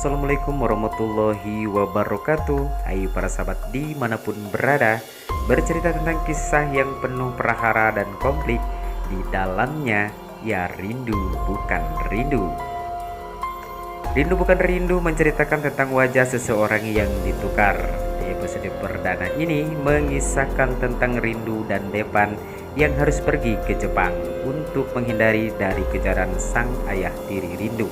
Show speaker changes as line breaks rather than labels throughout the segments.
Assalamualaikum warahmatullahi wabarakatuh. Hai para sahabat dimanapun berada, bercerita tentang kisah yang penuh prahara dan konflik. Di dalamnya ya rindu bukan rindu. Rindu bukan rindu menceritakan tentang wajah seseorang yang ditukar. Di episode perdana ini mengisahkan tentang Rindu dan Depan yang harus pergi ke Jepang untuk menghindari dari kejaran sang ayah tiri Rindu.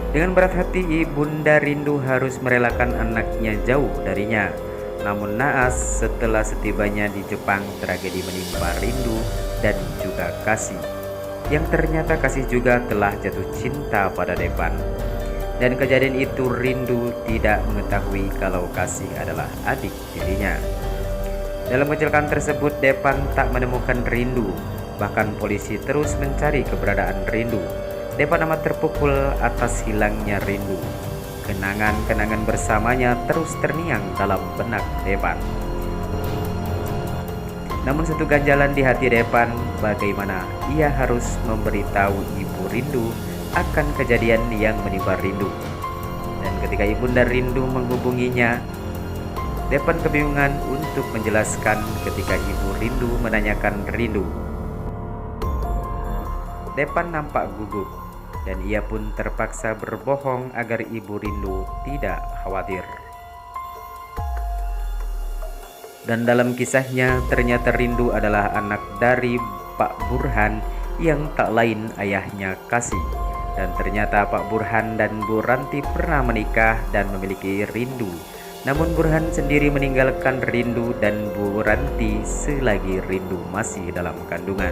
Dengan berat hati, Ibunda Rindu harus merelakan anaknya jauh darinya. Namun naas, setelah setibanya di Jepang, tragedi menimpa Rindu dan juga Kasih. Yang ternyata Kasih juga telah jatuh cinta pada Depan. Dan kejadian itu Rindu tidak mengetahui kalau Kasih adalah adik tirinya. Dalam kecelakaan tersebut, Depan tak menemukan Rindu. Bahkan polisi terus mencari keberadaan Rindu. Depan amat terpukul atas hilangnya Rindu. Kenangan-kenangan bersamanya terus terngiang dalam benak Depan. Namun satu ganjalan di hati Depan, bagaimana ia harus memberitahu ibu Rindu akan kejadian yang menimpa Rindu. Dan ketika Ibunda Rindu menghubunginya, Depan kebingungan untuk menjelaskan ketika ibu Rindu menanyakan Rindu. Depan nampak gugup dan ia pun terpaksa berbohong agar ibu Rindu tidak khawatir. Dan dalam kisahnya ternyata Rindu adalah anak dari Pak Burhan yang tak lain ayahnya Kasih. Dan ternyata Pak Burhan dan Bu Ranti pernah menikah dan memiliki Rindu. Namun Burhan sendiri meninggalkan Rindu dan Bu Ranti selagi Rindu masih dalam kandungan.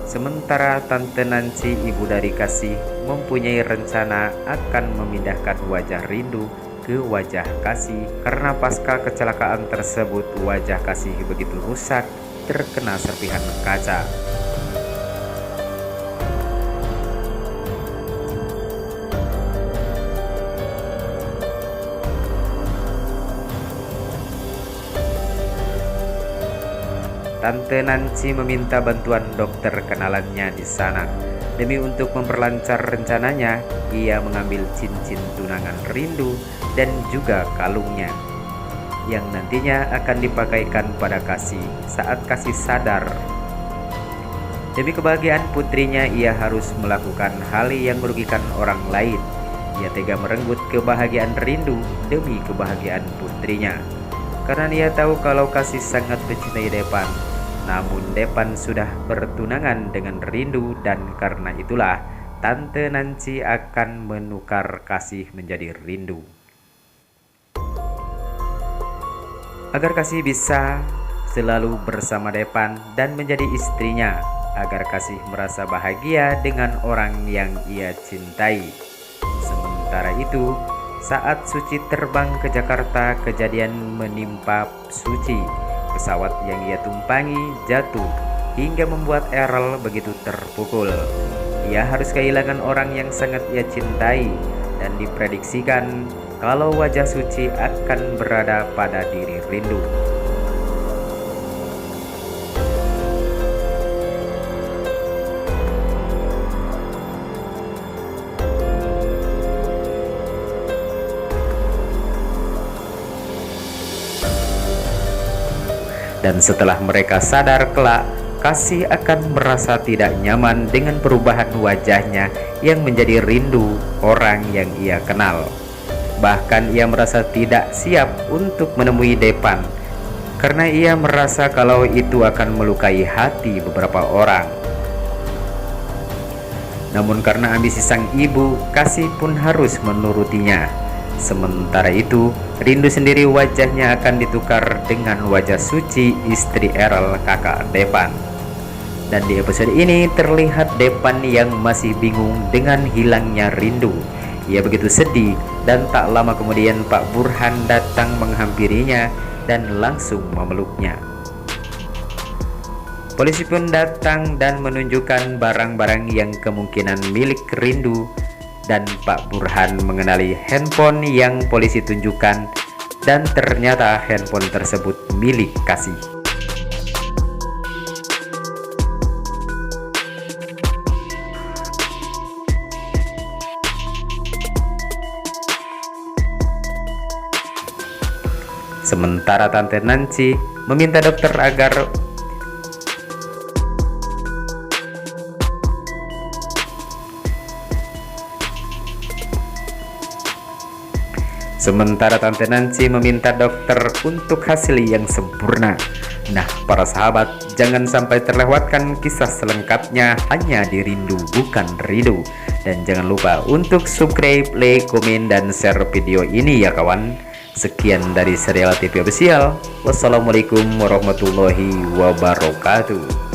Sementara Tante Nancy, ibu dari Kasih, mempunyai rencana akan memindahkan wajah Rindu ke wajah Kasih karena pasca kecelakaan tersebut wajah Kasih begitu rusak terkena serpihan kaca. Tante Nancy meminta bantuan dokter kenalannya di sana. Demi untuk memperlancar rencananya, ia mengambil cincin tunangan Rindu dan juga kalungnya yang nantinya akan dipakaikan pada Kasih saat Kasih sadar. Demi kebahagiaan putrinya, ia harus melakukan hal yang merugikan orang lain. Ia tega merenggut kebahagiaan Rindu demi kebahagiaan putrinya. Karena ia tahu kalau Kasih sangat mencintai Depan. Namun Depan sudah bertunangan dengan Rindu dan karena itulah Tante Nancy akan menukar Kasih menjadi Rindu. Agar Kasih bisa selalu bersama Depan dan menjadi istrinya, agar Kasih merasa bahagia dengan orang yang ia cintai. Sementara itu, saat Suci terbang ke Jakarta, kejadian menimpa Suci. Pesawat yang ia tumpangi jatuh hingga membuat Errol begitu terpukul. Ia harus kehilangan orang yang sangat ia cintai dan diprediksikan kalau wajah Suci akan berada pada diri Rindu. Dan setelah mereka sadar kelak, Kasih akan merasa tidak nyaman dengan perubahan wajahnya yang menjadi Rindu orang yang ia kenal. Bahkan ia merasa tidak siap untuk menemui Depan, karena ia merasa kalau itu akan melukai hati beberapa orang. Namun karena ambisi sang ibu, Kasih pun harus menurutinya. Sementara itu, Rindu sendiri wajahnya akan ditukar dengan wajah Suci, istri Errol, kakak Depan. Dan di episode ini terlihat Depan yang masih bingung dengan hilangnya Rindu. Ia begitu sedih dan tak lama kemudian Pak Burhan datang menghampirinya dan langsung memeluknya. Polisi pun datang dan menunjukkan barang-barang yang kemungkinan milik Rindu. Dan Pak Burhan mengenali handphone yang polisi tunjukkan dan ternyata handphone tersebut milik Kasih. Sementara Tante Nancy meminta dokter agar meminta dokter untuk hasil yang sempurna. Nah, para sahabat, jangan sampai terlewatkan kisah selengkapnya hanya di Rindu Bukan Ridu. Dan jangan lupa untuk subscribe, like, komen, dan share video ini ya kawan. Sekian dari Serial TV Official. Wassalamualaikum warahmatullahi wabarakatuh.